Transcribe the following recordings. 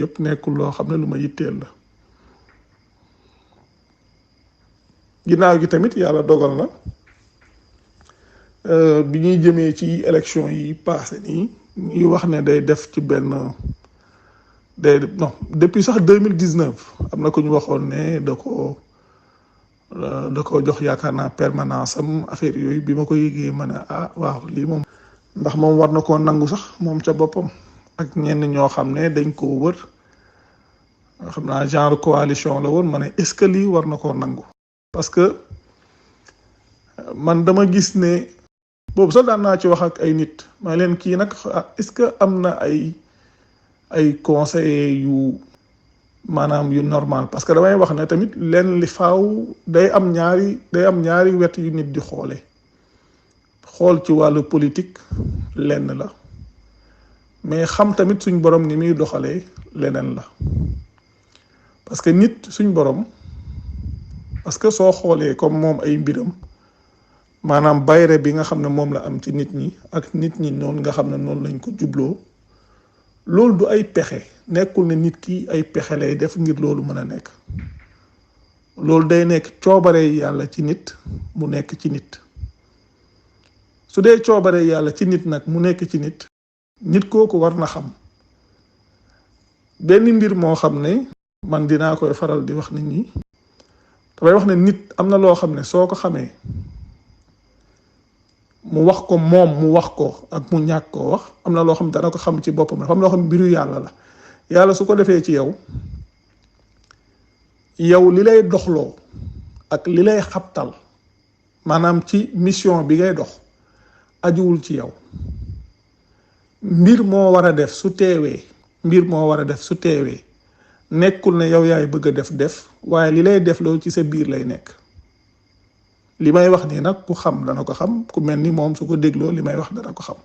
yëpp nekkul loo xam ne lu ma yitteel la. ginnaaw gi tamit yàlla dogal na bi ñuy jëmee ci élection yi passé nii ñuy wax ne day def ci benn day non depuis sax 2019 am na ko ñu waxoon ne da ko jox yaakaar naa permanence am affaire yooyu bi ma ko yëgee ma ne waaw lii moom ndax moom war na koo nangu sax moom ca boppam ak ñenn ñoo xam ne dañ koo wër xam naa genre coalition la woon ma ne est-ce que lii war na koo nangu. parce que man dama gis ne boobu sax daan naa ci wax ak ay nit ma leen kii nag est-ce que am na ay conseillers yu maanaam yu normal parce que damay wax ne tamit leen li faaw day am ñaari wet yu nit di xool ci wàllu politique lenn la mais xam tamit suñ borom ni muy doxalee leneen la parce que nit suñ borom parce que soo xoolee comme moom ay mbiram maanaam bayre bi nga xam ne moom la am ci nit ñi ak nit ñi noonu nga xam ne noonu lañ ko jubloo loolu du ay pexe nekkul ne nit ki ay pexe lay def ngir loolu mën a nekk loolu day nekk coobare yàlla ci nit mu nekk ci nit su dee coobare yàlla ci nit nag mu nekk ci nit kooku war na xam benn mbir moo xam ne man dinaa koy faral di wax nit ñi damay wax ne nit am na loo xam ne soo ko xamee mu wax ko moom mu wax ko ak mu ñàkk koo wax am na loo xam ne dana ko xam ci boppam dafa am loo xam ne mbiru yàlla la yàlla su ko defee ci yow li lay doxloo ak li lay xabtal maanaam ci mission bi ngay dox ajuwul ci yow mbir moo war a def su teewee nekkul ne yow yaay bëgg a def waaye li lay def loolu ci sa biir lay nekk li may wax nii nag ku xam dana ko xam ku mel ni moom su ko dégloo li may wax dana ko xam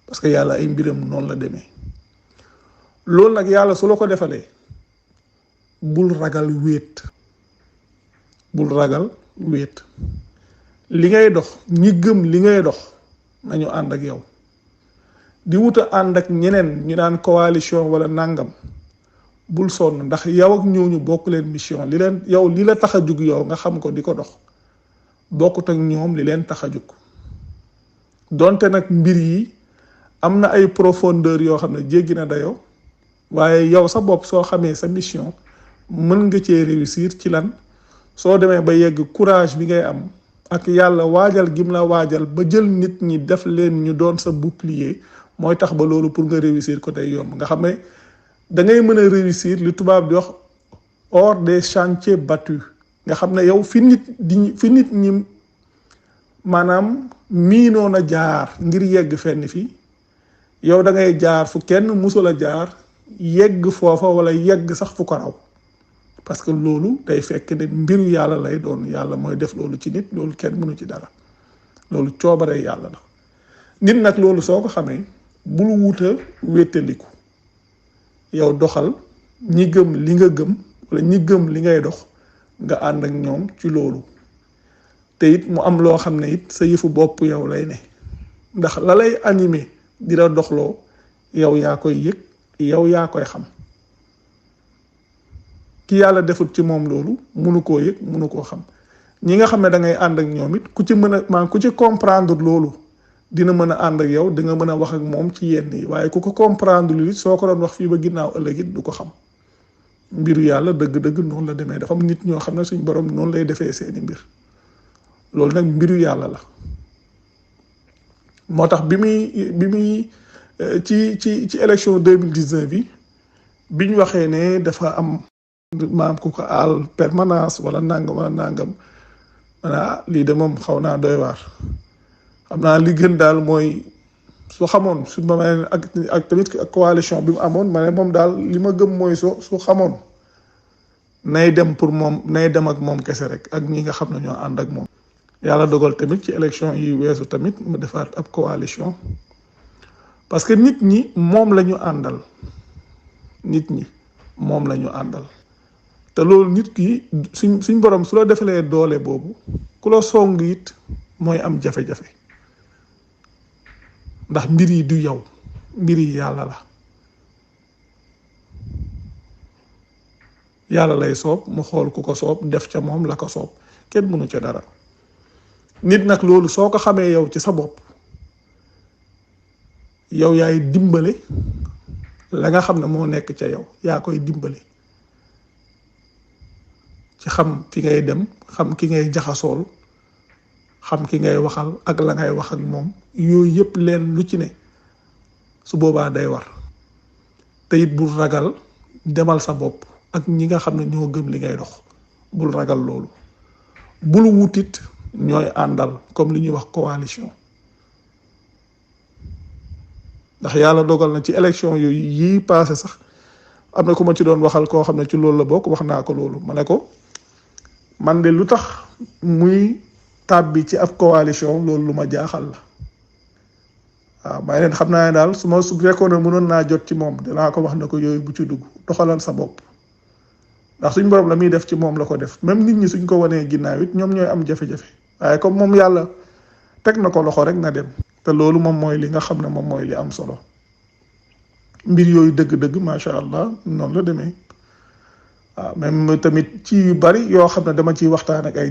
parce que yàlla ay mbiram noonu la demee loolu nag yàlla su la ko defalee bul ragal wéet li ngay dox ñi gëm li ngay dox nañu ànd ak yow di wuta ànd ak ñeneen ñu naan coalition wala nàngam bul sonn ndax yow ak ñooñu bokk leen mission li la tax a jug yow nga xam ko di ko dox bokkut ak ñoom li leen tax a jug donte nag mbir yi am na ay profondeur yoo xam ne jéggi na dayoo waaye yow sa bopp soo xamee sa mission mën nga cee réussir ci lan soo demee ba yegg courage bi ngay am ak yàlla waajal gim la waajal ba jël nit ñi def leen ñu doon sa bouclier mooy tax ba loolu pour nga réussir ko day yomb nga xam ne da ngay mën a réussir li tubaab di wax hors des chantiers battus nga xam ne yow fi nit ñi maanaam miinoon a jaar ngir yegg fenn fii yow da ngay jaar fu kenn musul a jaar yegg foofa wala yegg sax fu ko raw parce que loolu day fekk ne mbiru yàlla lay doon yàlla mooy def loolu ci nit loolu kenn mënu ci dara loolu coobare yàlla la nit nag loolu soo ko xamee bul wuta wéttaliku yow doxal ñi gëm li nga gëm wala ñi gëm li ngay dox nga ànd ak ñoom ci loolu te it mu am loo xam ne it sa yëfu bopp yow lay ne ndax la lay animé di la doxloo yow yaa koy yëg yow yaa koy xam ki yàlla defut ci moom loolu munu koo yëg munu koo xam ñi nga xam ne da ngay ànd ak ñoom it ku ci comprendre loolu dina mën a ànd ak yow di nga mën a wax ak moom ci yenn yi waaye ku ko comprendre lu soo ko doon wax fii ba ginnaaw ëllëg it du ko xam mbiru yàlla dëgg-dëgg noonu la demee dafa am nit ñoo xam ne suñ borom noonu lay defee seeni mbir loolu nag mbiru yàlla la moo tax bi muy ci élection 2019 bi biñ waxee ne dafa am maam ku ko aal permanence wala nangam lii de moom xaw naa doy waar xam naa li gën daal mooy su xamoon su ma ak tamit coalition bi mu amoon ma ne moom daal li ma gëm mooy su xamoon nay dem ak moom kese rek ak ñi nga xam ne ñoo ànd ak moom. yàlla dogal tamit ci élection yi weesu tamit mu defaat ab coalition parce que nit ñi moom la ñu àndal te loolu nit ki suñ borom su la defalee doole boobu ku la song it mooy am jafe-jafe ndax mbir yi du yow mbir yi yàlla la yàlla lay soob mu xool ku ko soob def ca moom la ko soob kenn mënu ca dara. nit nag loolu soo ko xamee yow ci sa bopp yow yaay dimbale la nga xam ne moo nekk ca yow yaa koy dimbale ci xam fi ngay dem xam ki ngay jaxasool xam ki ngay waxal ak la ngay wax ak moom yooyu yëpp leen lu ci ne su boobaa day war te it bul ragal demal sa bopp ak ñi nga xam ne ñoo gëm li ngay dox bul ragal loolu bul wutit ñooy àndal comme li ñuy wax coalition ndax yàlla dogal na ci élection yooyu yii passé sax am na ku ma ci doon waxal koo xam ne ci loolu la bokk wax naa ko loolu ma ne ko man de lu tax muy tàbbi ci ab coalition loolu lu ma jaaxal la waaw may leen xam naa ne daal su fekkoon ne mënoon naa jot ci moom dinaa ko wax na ko yooyu bu ci dugg doxalal sa bopp ndax suñ borom la muy def ci moom la ko def même nit ñi suñ ko wanee ginnaaw it ñoom ñooy am jafe-jafe waaye comme moom yàlla teg na ko loxo rek na dem te loolu moom mooy li nga xam ne moom mooy li am solo mbir yooyu dëgg-dëgg macha allah noonu la demee waaw même tamit ci yu bari yoo xam ne dama ciy waxtaan ak ay nit